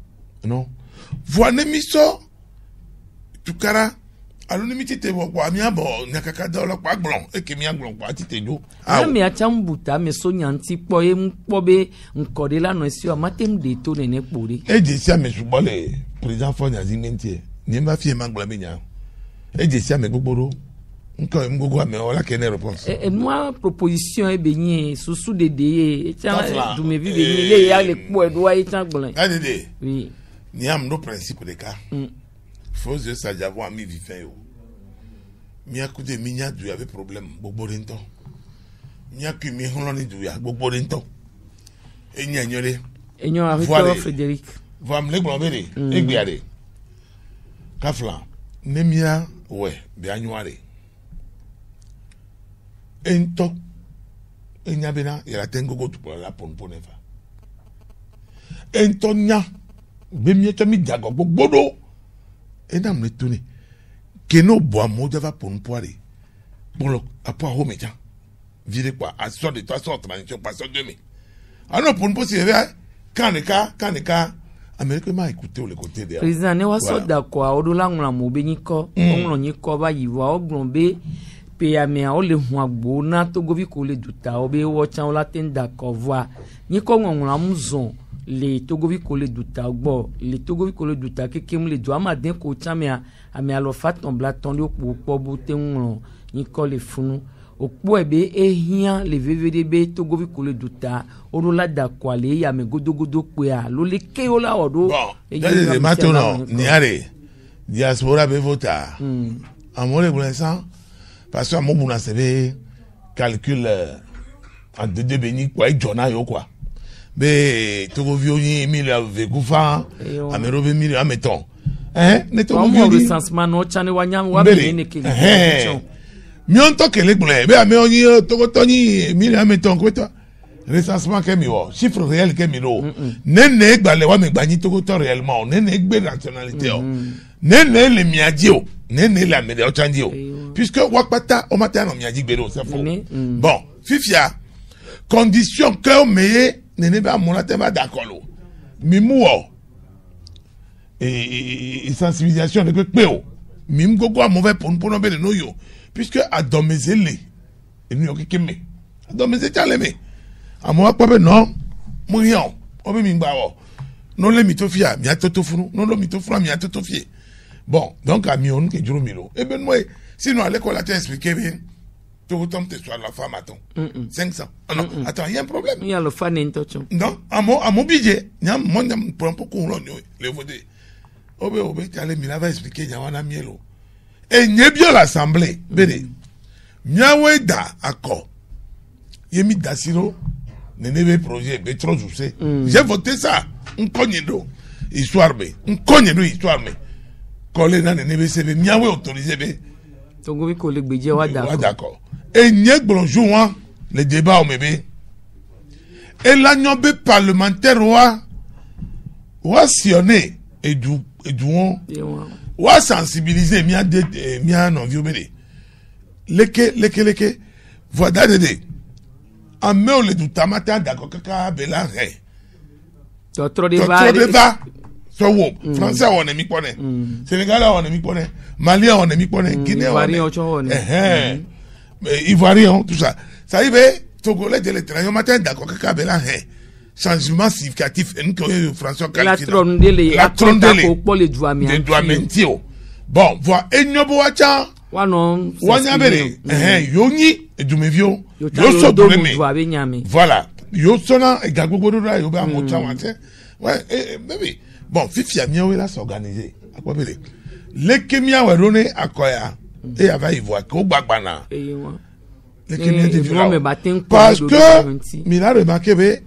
non voine miso tukara alonimiti te bo kwa mi abo nyakaka da lo kwa glon e ke mi aglon kwa ti tejo ah mi acha mbuta me so nyanti po e mpo be nkode la no si o matem de to ne pori e je sia me subo le président Fonya Zingmentie ni ma fie ma glon be nya et je sais mais gbogbo nko mgogo mais wala quelle réponse et moi proposition e benye sous dede e tient du me vi benye le ya le po do e tient gbolin dede oui ni am no principe de cas faut que ça j'avoue ami vivant yo mi akude mi nya du avait problème gbogbo rinto mi akui mi holoni du ya gbogbo rinto e nya nyore enyo avec Frédéric va me le globere egbiare kafla nemia we bi anyuare ento enya bena yala tengo go tupola la ponponeva ento nya be mi to mi jago gbogbodo enam le tuni keno bo amoja va ponpoare bolo apo ho meja vire quoi à sort de toi sort transition pas sort de me alors ponpo si kaneka Amérique m'a écouté au côté de président ne wa so da kwa odola ngula mo be nyiko onlo nyiko ba yiwa oglombe pe amia o le hu agbo na to gobi ko le duta o be wo chan la tenda ko voi nyiko ngula muzon le to gobi ko le duta gbo le to gobi ko le duta kekem le do amaden ko chamia amia lo faton blaton le po bu te nglo nyiko le funu okpo ebe ehia le VVDB to gobi ko le duta odola da kwa le ya me godogodo pe a lo le ke o la odo e maintenant niare diaspora be vota amore pour l'instant parce que mon buna sebe calcul en de béni quoi jona yo quoi be to go vioni 1000 avec kufa amero be 1000 ameton ne to go vioni recensement no chane wanyam wa be ne ke mi on to kele gbule be ame oni to go toni 1000 ameton ko to recensement ke mi wo chiffre réel ke mi ro nene gbale wa me gbani to go to réellement nene gbe nationalité o nene le miaji o nene la me de o chanji o puisque wakpata o matin on miaji gbero c'est faux bon fifia condition que o meye nene ba mon latin ba d'accord mi mu o et sensibilisation de pe o mi mgogo a mauvais pour no be no yo puisque a domezele e ni o kekeme a domezele chaleme amo akpabe no mo yan o be mi gba o no le mi to fia mi atoto funu no lo mi to fura mi atoto fie bon donc a mi on ke juro mi lo e ben moi sinon à l'école a expliqué bien tout le temps tu sois la femme attends 500 non attends il y a un problème il y a le fan intention non à mon budget nyam mon nyam pour un peu qu'on le voter obe tu allais mi la va expliquer nya wana mielo et nye bien l'assemblée bene nyawe da accord yemi dasiro nenebe projet be trop joué j'ai voté ça un cognedo histoire be un cognedo histoire me coller na nenebe sebe nyawe autorisé be Togo bi ko le gbeje wa d'accord et nye gbonjo wan le débat o mebe et l'agnon be parlementaire wa sionner et du wa sensibiliser mia non viobele leke voilà dede ameo le du tamata d'accord kaka bela he trop débat so wo français on emi pone sénégalais on emi pone malien on emi pone guinéen on ivoirien tout ça ça y est togolais de l'étranger matin d'accord kaka bela he changement significatif en que François qualifié la trondele pour les douamentio bon voilà enyobo wacha wanon wanyabere yoni edumevio yo so domeme voilà yo sona egagbogboro ra yo ba mo tawante ouais baby bon fifia miawe la s'organiser akwabele lekemia werone akoya et ava ivoa ko gbagbana lekemia de parce que mila remarqué be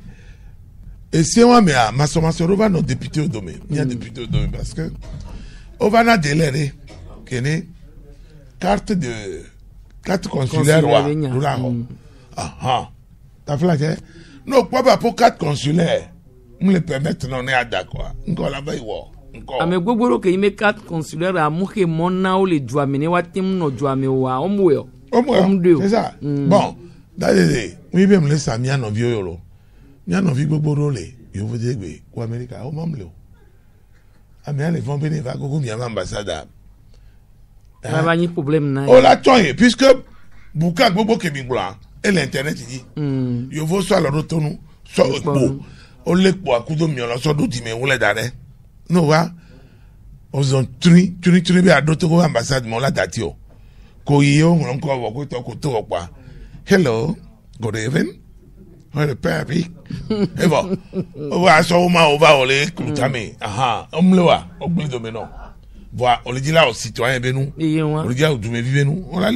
et c'est moi mais à ma va nos députés au domaine il y a députés au domaine parce que on va na délai kene carte consulaire t'as fait non pas pour carte consulaire on le permettre non est d'accord encore là-bas il voit encore mais gbogboro ke ime carte consulaire a muke mona o le doit mener wa tim no doit me wa omwe c'est ça bon d'ailleurs oui bien me laisse amia no violo nya no vi gbogboro le yo vo degbe ko America o mamle o amia le vont venir va gogo mi ambassade va ni problème na o la toye puisque buka gbogbo ke mi bla et l'internet dit yo vo so la rotonu so o le po akudo mi lo so do di me wole dare no wa Os ont tuni be a Togo ambassade mon la datio. Ko yo on ko wo ko to pa. Hello, good evening. Le père puis et bon on va on va aller écoutez aha omlewa ogbli domino voilà on le dit là aux citoyens benou on le dit à tout me vivre nous on l'a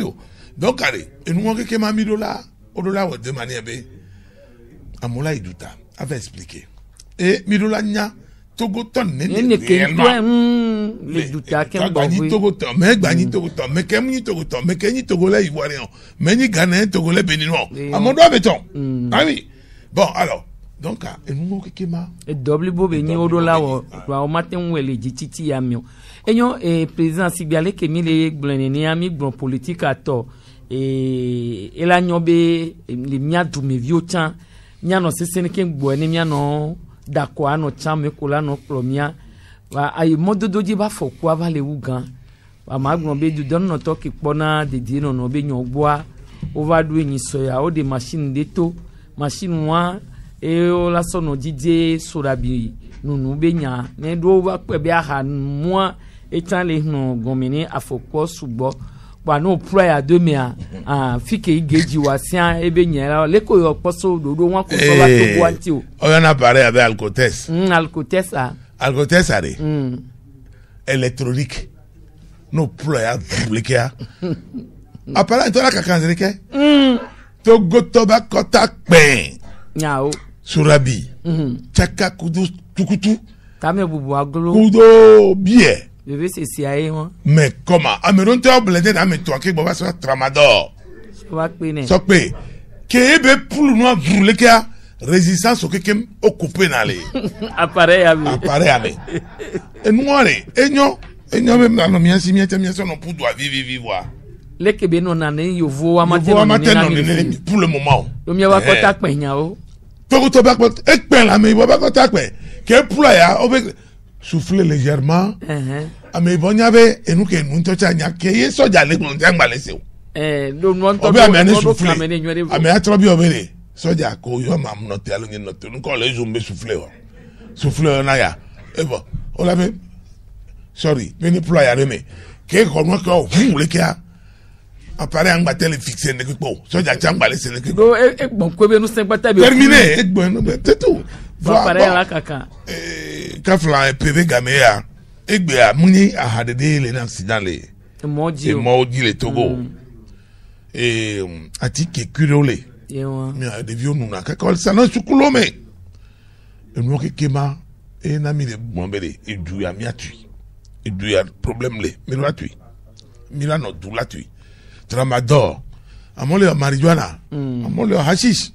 donc allez et nous on que mami dola au dollar de manière be amola iduta avait expliqué et midola nya Togo ton ne réellement les douta kem bon Togo ton mais gbani Togo ton mais kemni Togo ton mais kenni togolais ivoirien mais ni Ghanéen togolais béninois amondo béton ah oui. Bon, alors, donc, et nous, et double bobé, ni au dollar, au matin, où elle est dit, yamio. Et non, et président Sibiale, qui mis les blancs, amis, blancs politiques à tort. Et là, n'y les miens de mes vieux temps, n'y a non, c'est ce n'est bon, n'y a non, d'accord, non, temps, mais qu'on a non, plomia. Aïe, mode de doji va faut quoi va les ougan. À ma grande du don, notre qui pona, de dire, non, bé, n'y bois, on va douer ni soya, ou des machines d'étau. Machine moi et la sono Didier Sorabi nous benya ne do ba pe bia ha moi etan le no gomene afoko subo ba no prayer de me a fike igeji wasian e benya le ko yo poso do won ko so ba to wanti o on a parlé avec Alcotes Alcotes are électronique no prayer publique apparemment toi la kakanzeke Togo toba kota pen. Nyao. Surabi. Chaka kudu tukutu. Kame bubu agolo. Kudo biye. Bébé c'est CIA moi. Mais comment? Ameron te oblede na me toi ke boba so tramador. So va pene. So pe. Ke be poule no brûler ke résistance o ke kem occupé na le. Appareil ami. Et noire. Enyo même na no miasi miasi no pour doit vivre. Les Québécois n'ont pas eu pour le moment. Le mieux va contact peñao. Togo toba ekpen la me va contact pe. Que pour ya souffler légèrement. Ame bonya be enu ke nu to cha nya ke ye soja le gbon te ngba lese o. Do no to ame atrobi obere. Soja ko yo ma no te alo no te nu ko le zumbe souffler o. Souffler na ya. E bo, o la me sorry, me ni pour ya me. Ke ko no ko hu le ke appareil en battle fixé ne ko soja chamba le sene ko do e bon ko be no sen bata be terminé e bon c'est tout appareil la kaka ka flan PV gamea e gbe amuni ahadede le na accident le moji le Togo et atike kurole mi a de vieux nuna ka ko salon sukulo me e no ke kema e na mi le bombele e du ya mi atui e du ya problème le mi lo atui mi la no du la atui tramador amole marijuana amole hashish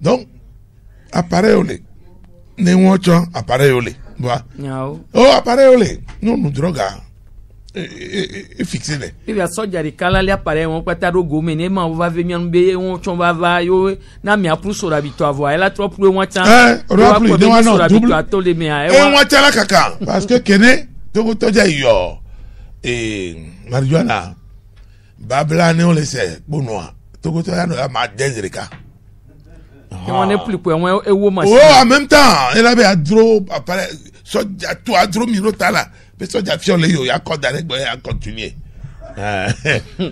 donc appareil olé ne wocho appareil olé voilà oh appareil olé non droga e fixé le il y a soja ri kala le appareil won pata do go me ne ma va venir be won chon va yo na mi apru so rabito avoir elle a trop pour won chan on va plus de won non double to le me e won chan la kaka parce que kene to toja yo marijuana babla ne on le sait bonoa Togo to ya no ma denzerika on est plus pour moi et wo machine oh en même temps elle avait adro appareil soja to adro mirota là mais soja fiole yo ya code avec ya continuer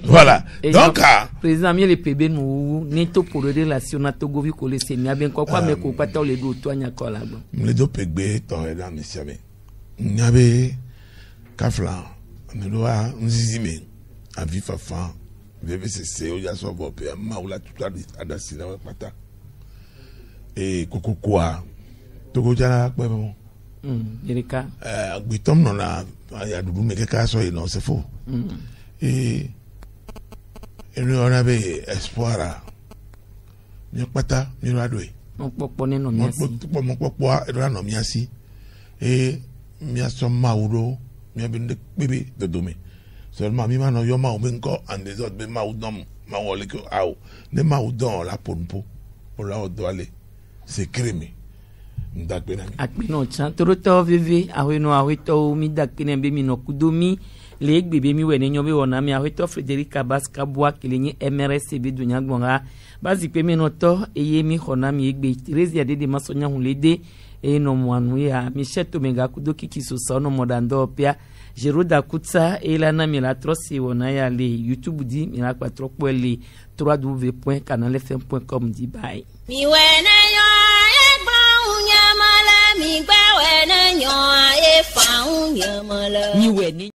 voilà donc président mi le PB nous neto pour les relations na Togo vi ko le senia bien quoi mais ko pata le do to anya ko la bon le do PB to e da monsieur me nyabe kafla ne doa nzizime avi fafa VVCC o ya so bo pe ma ula tout adasina wa pata e kokokwa Togo jara pe mo Erika gbitom no na ya dudu me keka so e no se fo e enu ona be espoira mi pata mi rado e mo popo ne no miasi mo popo e do no miasi e mi aso mauro mi abinde bebe de dome seulement mi ma no yo ma o ben ko and des autres be ma o dom ma o le ko aw ne ma o don la ponpo o la o do ale c'est crémé ndakbe na mi akpino chan toroto veve aweno aweto mi dakene be mi no kudomi le gbebe mi wene nyobe wona mi aweto Frederica Baska Boa kelenye MRS be dunya gbonga bazi pe mi no to eye mi khona mi egbe rezia de masonya hulede e no mwanu ya Micheto menga kudoki kisosa no modando pia Jeroda Kutsa e la na mila trosi wona ya le YouTube di mila kwa tropo le www.canalfm.com di bye. Mi wena yo e ba unya mala mi ba wena yo e fa unya mala mi weni